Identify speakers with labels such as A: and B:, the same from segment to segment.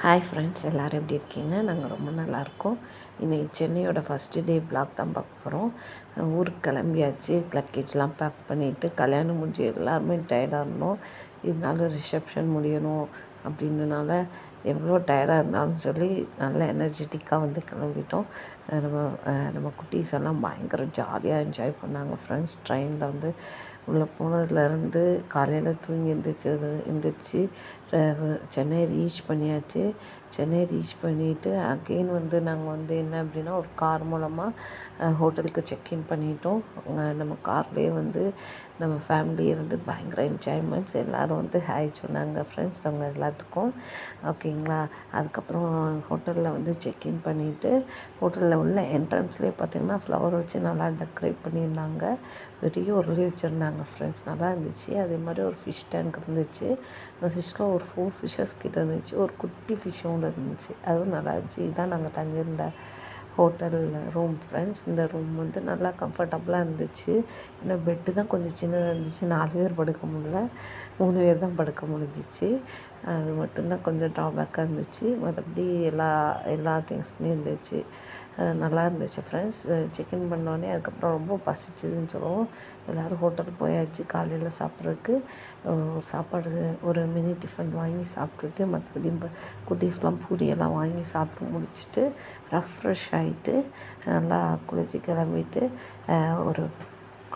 A: Hi friends, எல்லோரும் எப்படி இருக்கீங்க? நாங்கள் ரொம்ப நல்லாயிருக்கோம். இன்றைக்கி சென்னையோட ஃபஸ்ட்டு டே வ்ளாக் தான் பார்க்க போகிறோம். ஊருக்கு கிளம்பியாச்சு. லக்கேஜ்லாம் பேக் பண்ணிவிட்டு கல்யாணம் முடிஞ்சு எல்லாருமே டயர்டாக இருந்தோம். இருந்தாலும் ரிசப்ஷன் முடியணும் அப்படின்றனால எவ்வளோ டயர்டாக இருந்தாலும் சொல்லி நல்லா எனர்ஜெட்டிக்காக வந்து கிளம்பிட்டோம். நம்ம நம்ம குட்டீஸ் எல்லாம் பயங்கர ஜாலியாக என்ஜாய் பண்ணாங்க ஃப்ரெண்ட்ஸ். ட்ரெயினில் வந்து உள்ளே போனதுலேருந்து காலையில் தூங்கி எந்திரிச்சு சென்னை ரீச் பண்ணியாச்சு. சென்னை ரீச் பண்ணிவிட்டு அகெயின் வந்து நாங்கள் வந்து என்ன அப்படின்னா ஒரு கார் மூலமாக ஹோட்டலுக்கு செக்இன் பண்ணிட்டோம். நம்ம கார்லேயே வந்து நம்ம ஃபேமிலியே வந்து பயங்கர என்ஜாய்மெண்ட்ஸ். எல்லோரும் வந்து ஹாய் சொன்னாங்க ஃப்ரெண்ட்ஸ், அவங்க எல்லாத்துக்கும். ஓகேங்களா? அதுக்கப்புறம் ஹோட்டலில் வந்து செக்இன் பண்ணிவிட்டு ஹோட்டலில் உள்ள என்ட்ரன்ஸ்லேயே பார்த்திங்கன்னா ஃப்ளவர் வச்சு நல்லா டெக்கரேட் பண்ணியிருந்தாங்க. பெரிய உருளி வச்சுருந்தாங்க ஃப்ரெண்ட்ஸ், நல்லா இருந்துச்சு. அதே மாதிரி ஒரு ஃபிஷ் டேங்க் இருந்துச்சு. அந்த ஃபிஷ்ஷில் ஒரு 4 ஃபிஷ்ஷஸ் கிட்ட இருந்துச்சு. ஒரு குட்டி ஃபிஷ்ஷும் ஒன்று இருந்துச்சு, அதுவும் நல்லா இருந்துச்சு. இதுதான் நாங்கள் தங்கியிருந்த ஹோட்டல் ரூம் ஃப்ரெண்ட்ஸ். இந்த ரூம் வந்து நல்லா கம்ஃபர்டபுளாக இருந்துச்சு. ஏன்னா பெட்டு தான் கொஞ்சம் சின்னதாக இருந்துச்சு. 4 பேர் படுக்க முடியல, 3 பேர் தான் படுக்க முடிஞ்சிச்சு. அது மட்டும்தான் கொஞ்சம் ட்ராபேக்காக இருந்துச்சு. மற்றபடி எல்லா திங்ஸுமே இருந்துச்சு. நல்லா இருந்துச்சு ஃப்ரெண்ட்ஸ். செக்இன் பண்ணோடனே அதுக்கப்புறம் ரொம்ப பசிச்சுதுன்னு சொல்லுவோம். எல்லோரும் ஹோட்டலுக்கு போயாச்சு காலையில் சாப்பிட்றதுக்கு. சாப்பாடு ஒரு மினி டிஃபன் வாங்கி சாப்பிட்டுட்டு மற்றபடி குட்டீஸ்லாம் பூரியெல்லாம் வாங்கி சாப்பிட்டு முடிச்சுட்டு ரெஃப்ரெஷ் ஆகிட்டு நல்லா குளிச்சு கிளம்பிட்டு ஒரு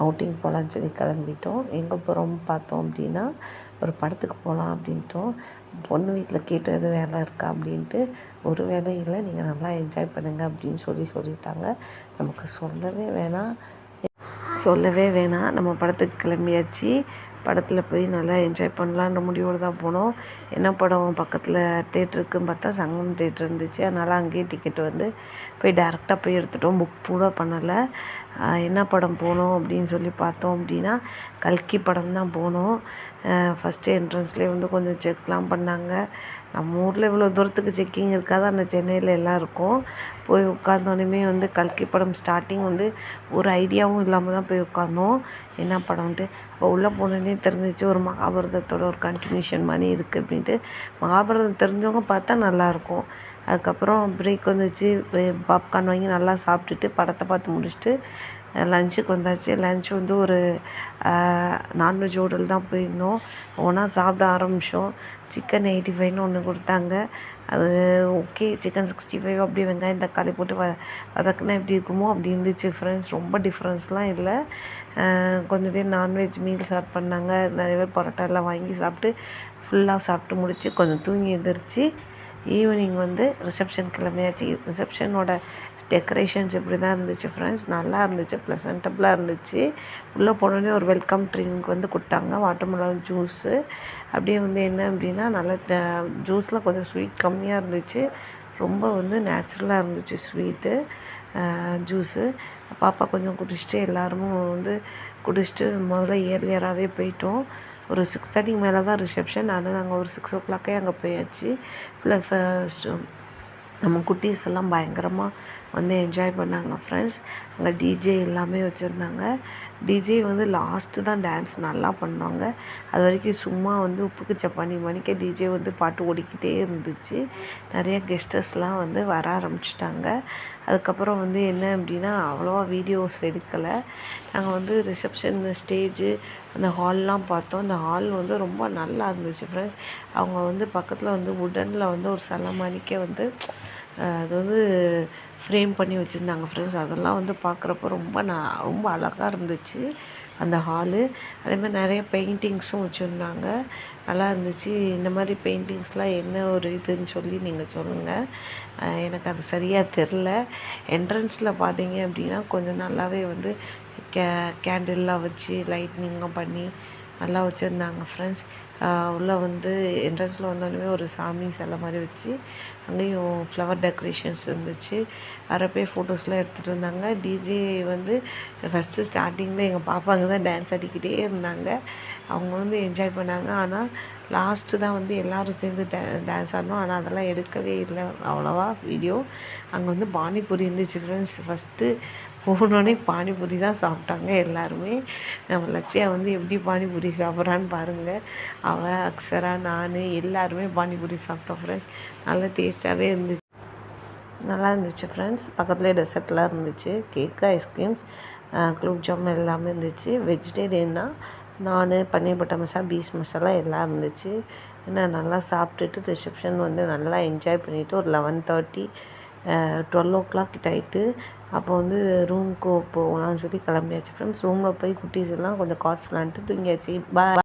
A: அவுட்டிங் போகலான்னு சொல்லி கிளம்பிட்டோம். எங்கே போகிறோம் பார்த்தோம் அப்படின்னா ஒரு படத்துக்கு போகலாம் அப்படின்ட்டோம். பொண்ணு வீட்டில் கேட்டு எதுவும் வேலை இருக்கா அப்படின்ட்டு, ஒரு வேலையும் இல்லை, நீங்கள் நல்லா என்ஜாய் பண்ணுங்கள் அப்படின்னு சொல்லிட்டாங்க. நமக்கு சொல்லவே வேணாம். நம்ம படத்துக்கு கிளம்பியாச்சு. படத்தில் போய் நல்லா என்ஜாய் பண்ணலான்ற முடிவோடு தான் போனோம். என்ன படம் பக்கத்தில் தேட்டருக்குன்னு பார்த்தா சங்கம் தேட்டர் இருந்துச்சு. அதனால் அங்கேயே டிக்கெட் வந்து போய் டேரெக்டாக போய் எடுத்துட்டோம். புக் கூட பண்ணலை. என்ன படம் போனோம் அப்படின்னு சொல்லி பார்த்தோம் அப்படின்னா கல்கி படம் தான் போனோம். ஃபஸ்ட்டு என்ட்ரன்ஸ்லேயே வந்து கொஞ்சம் செக்லாம் பண்ணாங்க. நம்ம ஊரில் இவ்வளோ தூரத்துக்கு செக்கிங் இருக்காது, அந்த சென்னையில் எல்லாம் இருக்கும். போய் உட்காந்தோடனே வந்து கல்கி படம் ஸ்டார்டிங் வந்து ஒரு ஐடியாவும் இல்லாமல் தான் போய் உட்காந்தோம் என்ன படம்ன்ட்டு. அப்போ உள்ளே போனோடனே தெரிஞ்சிச்சு ஒரு மகாபாரதத்தோட ஒரு கண்டினியூஷன் மாதிரி இருக்குது அப்படின்ட்டு. மகாபாரதம் தெரிஞ்சவங்க பார்த்தா நல்லாயிருக்கும். அதுக்கப்புறம் பிரேக் வந்துச்சு. பாப்கார்ன் வாங்கி நல்லா சாப்பிட்டுட்டு படத்தை பார்த்து முடிச்சுட்டு லஞ்சுக்கு வந்தாச்சு. லன்ச் வந்து ஒரு நான்வெஜ் ஹோட்டல் தான் போயிருந்தோம். ஒன்றா சாப்பிட ஆரம்பித்தோம். சிக்கன் 85ன்னு ஒன்று கொடுத்தாங்க. அது ஓகே. சிக்கன் 65 அப்படியே வெங்காயம் தக்காளி போட்டு வதக்குனா எப்படி இருக்குமோ அப்படி இருந்துச்சு ஃப்ரெண்ட்ஸ். ரொம்ப டிஃப்ரென்ஸ்லாம் இல்லை. கொஞ்சம் பேர் நான்வெஜ் மீல் ஸ்டார்ட் பண்ணாங்க. நிறைய பேர் பரோட்டா எல்லாம் வாங்கி சாப்பிட்டு ஃபுல்லாக சாப்பிட்டு முடித்து கொஞ்சம் தூங்கி எழுந்திரிச்சு ஈவினிங் வந்து ரிசப்ஷன் கிளம்பியாச்சு. ரிசப்ஷனோட டெக்கரேஷன்ஸ் இப்படி தான் இருந்துச்சு ஃப்ரெண்ட்ஸ். நல்லா இருந்துச்சு, ப்ளசன்டபுளாக இருந்துச்சு. உள்ளே போனோடனே ஒரு வெல்கம் ட்ரிங்க் வந்து கொடுத்தாங்க, வாட்டர்மெலன் ஜூஸு. அப்படியே வந்து என்ன அப்படின்னா நல்லா ஜூஸில் கொஞ்சம் ஸ்வீட் கம்மியாக இருந்துச்சு. ரொம்ப வந்து நேச்சுரலாக இருந்துச்சு ஸ்வீட்டு ஜூஸு. பாப்பா கொஞ்சம் குடிச்சிட்டு எல்லாரும் வந்து குடிச்சிட்டு முதல்ல இயர்லியராகவே போயிட்டோம். ஒரு 6:30 மேலே தான் ரிசப்ஷன். ஆனால் நாங்கள் ஒரு 6 o'clock அங்கே போயாச்சு. ப்ளஸ் நம்ம குட்டீஸ் எல்லாம் பயங்கரமாக வந்து என்ஜாய் பண்ணாங்க ஃப்ரெண்ட்ஸ். அங்கே டிஜே எல்லாமே வச்சுருந்தாங்க. டிஜே வந்து லாஸ்ட்டு தான் டான்ஸ் நல்லா பண்ணாங்க. அது வரைக்கும் சும்மா வந்து உப்புக்கு சப்பானி மணிக்க டிஜே வந்து பாட்டு ஓடிக்கிட்டே இருந்துச்சு. நிறைய கெஸ்டர்ஸ்லாம் வந்து வர ஆரம்பிச்சிட்டாங்க. அதுக்கப்புறம் வந்து என்ன அப்படின்னா அவ்வளோவா வீடியோஸ் எடுக்கலை. நாங்கள் வந்து ரிசப்ஷன் ஸ்டேஜு அந்த ஹால்லாம் பார்த்தோம். அந்த ஹால் வந்து ரொம்ப நல்லா இருந்துச்சு ஃப்ரெண்ட்ஸ். அவங்க வந்து பக்கத்தில் வந்து உடனில் வந்து ஒரு சிலை மணிக்க வந்து அது வந்து ஃப்ரேம் பண்ணி வச்சுருந்தாங்க ஃப்ரெண்ட்ஸ். அதெல்லாம் வந்து பார்க்குறப்ப ரொம்ப அழகாக இருந்துச்சு அந்த ஹாலு. அதேமாதிரி நிறைய பெயிண்டிங்ஸும் வச்சுருந்தாங்க, நல்லா இருந்துச்சு. இந்த மாதிரி பெயிண்டிங்ஸ்லாம் என்ன ஒரு இதுன்னு சொல்லி நீங்கள் சொல்லுங்கள், எனக்கு அது சரியாக தெரில. என்ட்ரன்ஸில் பார்த்தீங்க அப்படின்னா கொஞ்சம் நல்லாவே வந்து கேண்டில்லாம் வச்சு லைட்னிங்கும் பண்ணி நல்லா வச்சுருந்தாங்க ஃப்ரெண்ட்ஸ். உள்ளே வந்து என்ட்ரன்ஸில் வந்தோடனே ஒரு சாமி சிலை மாதிரி வச்சு அங்கேயும் ஃப்ளவர் டெக்கரேஷன்ஸ் இருந்துச்சு. வரப்பே ஃபோட்டோஸ்லாம் எடுத்துகிட்டு இருந்தாங்க. டிஜே வந்து ஃபஸ்ட்டு ஸ்டார்டிங்கில் எங்கள் பாப்பாங்க தான் டான்ஸ் ஆடிக்கிட்டே இருந்தாங்க. அவங்க வந்து என்ஜாய் பண்ணாங்க. ஆனால் லாஸ்ட்டு தான் வந்து எல்லோரும் சேர்ந்து டான்ஸ் ஆடினோம். ஆனால் அதெல்லாம் எடுக்கவே இல்லை அவ்வளோவா வீடியோ. அங்கே வந்து பானிபூரி இருந்துச்சு ஃப்ரெண்ட்ஸ். ஃபஸ்ட்டு போனோடனே பானிபூரி தான் சாப்பிட்டாங்க எல்லாருமே. நம்ம லட்சியா வந்து எப்படி பானிபூரி சாப்பிட்றான்னு பாருங்கள். அவள், அக்ஷரா, நான் எல்லாருமே பானிபூரி சாப்பிட்டோம் ஃப்ரெண்ட்ஸ். நல்லா டேஸ்ட்டாகவே இருந்துச்சு. நல்லா இருந்துச்சு ஃப்ரெண்ட்ஸ். பக்கத்துலேயே டெசர்ட்லாம் இருந்துச்சு, கேக்கு, ஐஸ்கிரீம்ஸ், குலோப் ஜாமுன் எல்லாமே இருந்துச்சு. வெஜிடேரியன்னா நான், பன்னீர் பட்டர் மசாலா, பீஸ் மசாலா எல்லாம் இருந்துச்சு. நான் நல்லா சாப்பிட்டுட்டு ரிசப்ஷன் வந்து நல்லா என்ஜாய் பண்ணிவிட்டு ஒரு 11:30 12 கிட்ட ஆகிட்டு அப்போ வந்து ரூமுக்கு போகலான்னு சொல்லி கிளம்பியாச்சு ஃப்ரெண்ட்ஸ். ரூமில் போய் குட்டீஸ் எல்லாம் கொஞ்சம் கார்ட்ஸ் விளாண்டுட்டு தூங்கியாச்சு. பாய்.